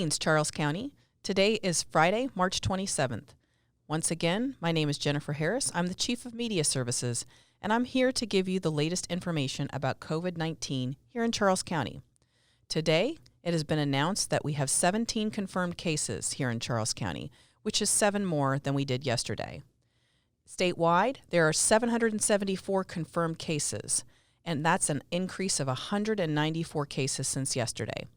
Greetings, Charles County. Today is Friday, March 27th. Once again, my name is Jennifer Harris. I'm the Chief of Media Services, and I'm here to give you the latest information about COVID-19 here in Charles County. Today, it has been announced that we have 17 confirmed cases here in Charles County, which is 7 more than we did yesterday. Statewide, there are 774 confirmed cases, and that's an increase of 194 cases since yesterday.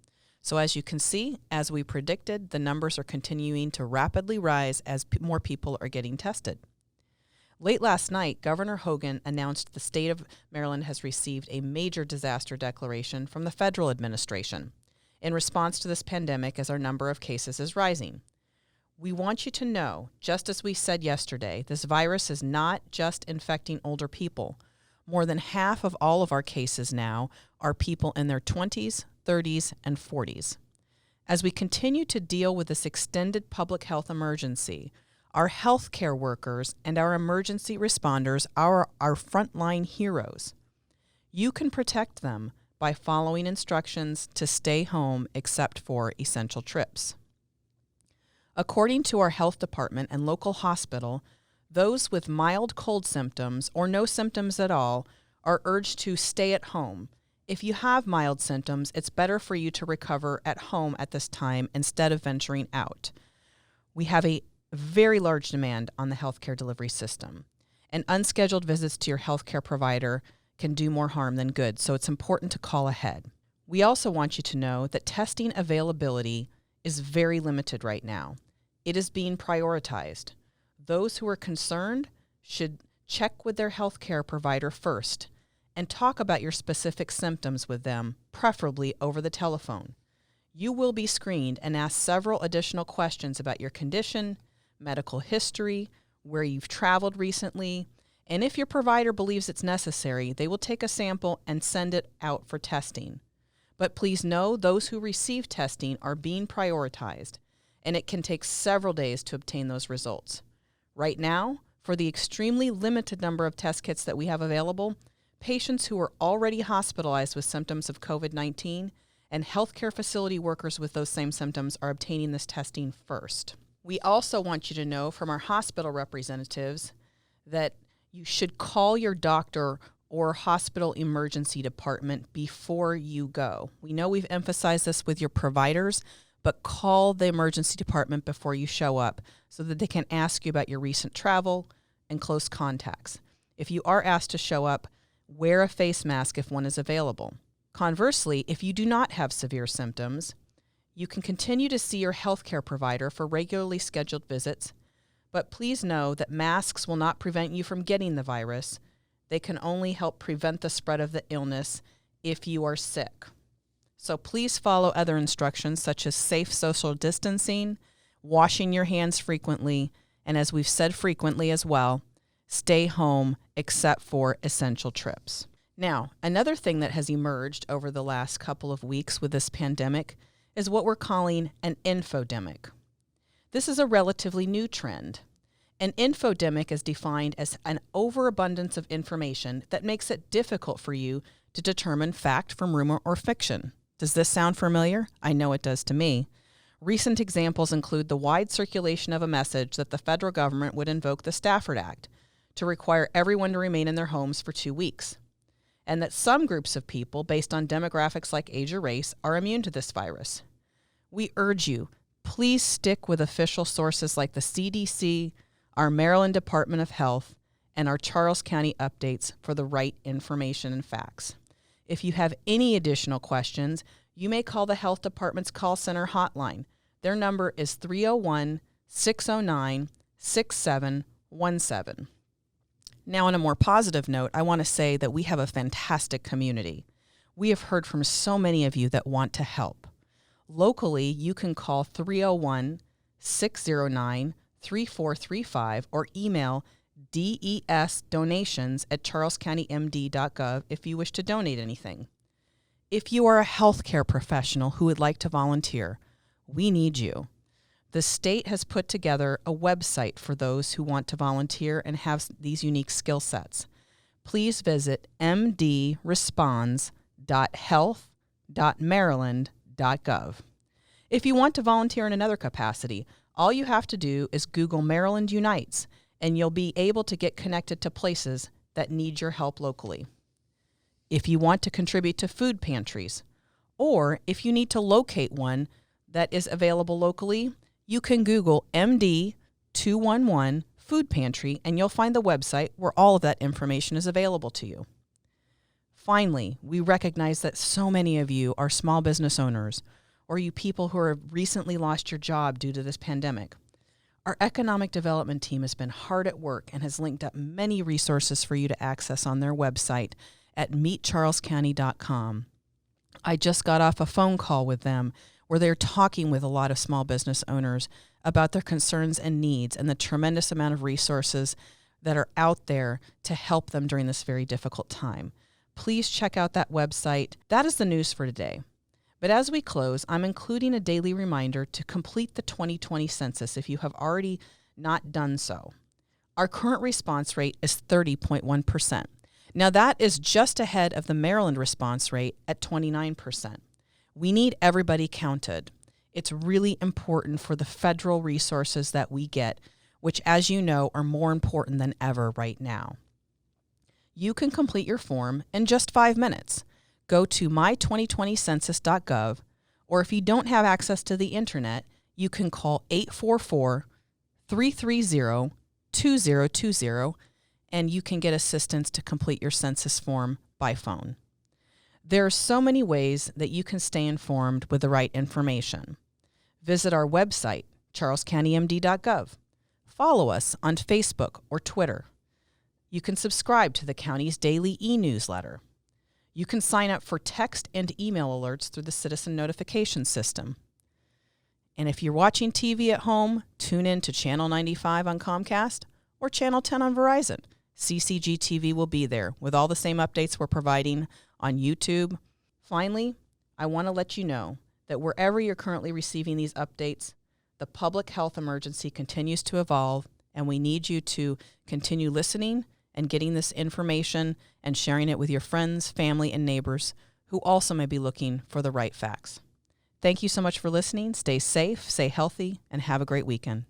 So as you can see, as we predicted, the numbers are continuing to rapidly rise as more people are getting tested. Late last night, Governor Hogan announced the state of Maryland has received a major disaster declaration from the federal administration in response to this pandemic as our number of cases is rising. We want you to know, just as we said yesterday, this virus is not just infecting older people. More than half of all of our cases now are people in their 20s, 30s, and 40s. As we continue to deal with this extended public health emergency, our healthcare workers and our emergency responders are our frontline heroes. You can protect them by following instructions to stay home except for essential trips. According to our health department and local hospital, those with mild cold symptoms or no symptoms at all are urged to stay at home. If you have mild symptoms, it's better for you to recover at home at this time instead of venturing out. We have a very large demand on the healthcare delivery system, and unscheduled visits to your healthcare provider can do more harm than good, so it's important to call ahead. We also want you to know that testing availability is very limited right now. It is being prioritized. Those who are concerned should check with their healthcare provider first and talk about your specific symptoms with them, preferably over the telephone. You will be screened and asked several additional questions about your condition, medical history, where you've traveled recently, and if your provider believes it's necessary, they will take a sample and send it out for testing. But please know those who receive testing are being prioritized, and it can take several days to obtain those results. Right now, for the extremely limited number of test kits that we have available, patients who are already hospitalized with symptoms of COVID-19 and healthcare facility workers with those same symptoms are obtaining this testing first. We also want you to know from our hospital representatives that you should call your doctor or hospital emergency department before you go. We know we've emphasized this with your providers, but call the emergency department before you show up so that they can ask you about your recent travel and close contacts. If you are asked to show up, wear a face mask if one is available. Conversely, if you do not have severe symptoms, you can continue to see your healthcare provider for regularly scheduled visits, but please know that masks will not prevent you from getting the virus. They can only help prevent the spread of the illness if you are sick. So please follow other instructions such as safe social distancing, washing your hands frequently, and as we've said frequently as well, stay home except for essential trips. Now, another thing that has emerged over the last couple of weeks with this pandemic is what we're calling an infodemic. This is a relatively new trend. An infodemic is defined as an overabundance of information that makes it difficult for you to determine fact from rumor or fiction. Does this sound familiar? I know it does to me. Recent examples include the wide circulation of a message that the federal government would invoke the Stafford Act to require everyone to remain in their homes for 2 weeks, and that some groups of people, based on demographics like age or race, are immune to this virus. We urge you, please stick with official sources like the CDC, our Maryland Department of Health, and our Charles County updates for the right information and facts. If you have any additional questions, you may call the Health Department's call center hotline. Their number is 301-609-6717. Now, on a more positive note, I want to say that we have a fantastic community. We have heard from so many of you that want to help. Locally, you can call 301-609-3435 or email DESdonations@CharlesCountyMD.gov if you wish to donate anything. If you are a healthcare professional who would like to volunteer, we need you. The state has put together a website for those who want to volunteer and have these unique skill sets. Please visit MDResponds.Health.Maryland.gov. If you want to volunteer in another capacity, all you have to do is Google Maryland Unites, and you'll be able to get connected to places that need your help locally. If you want to contribute to food pantries, or if you need to locate one that is available locally, you can Google MD211 Food Pantry, and you'll find the website where all of that information is available to you. Finally, we recognize that so many of you are small business owners, or you people who have recently lost your job due to this pandemic. Our economic development team has been hard at work and has linked up many resources for you to access on their website at CharlesCountyMD.gov. I just got off a phone call with them where they're talking with a lot of small business owners about their concerns and needs and the tremendous amount of resources that are out there to help them during this very difficult time. Please check out that website. That is the news for today. But as we close, I'm including a daily reminder to complete the 2020 census if you have already not done so. Our current response rate is 30.1%. Now that is just ahead of the Maryland response rate at 29%. We need everybody counted. It's really important for the federal resources that we get, which, as you know, are more important than ever right now. You can complete your form in just 5 minutes. Go to my2020census.gov, or if you don't have access to the internet, you can call 844-330-2020, and you can get assistance to complete your census form by phone. There are so many ways that you can stay informed with the right information. Visit our website, CharlesCountyMD.gov. Follow us on Facebook or Twitter. You can subscribe to the county's daily e-newsletter. You can sign up for text and email alerts through the citizen notification system. And if you're watching TV at home, tune in to Channel 95 on Comcast or Channel 10 on Verizon. CCG TV will be there with all the same updates we're providing on YouTube. Finally, I want to let you know that wherever you're currently receiving these updates, the public health emergency continues to evolve, and we need you to continue listening and getting this information and sharing it with your friends, family, and neighbors who also may be looking for the right facts. Thank you so much for listening. Stay safe, stay healthy, and have a great weekend.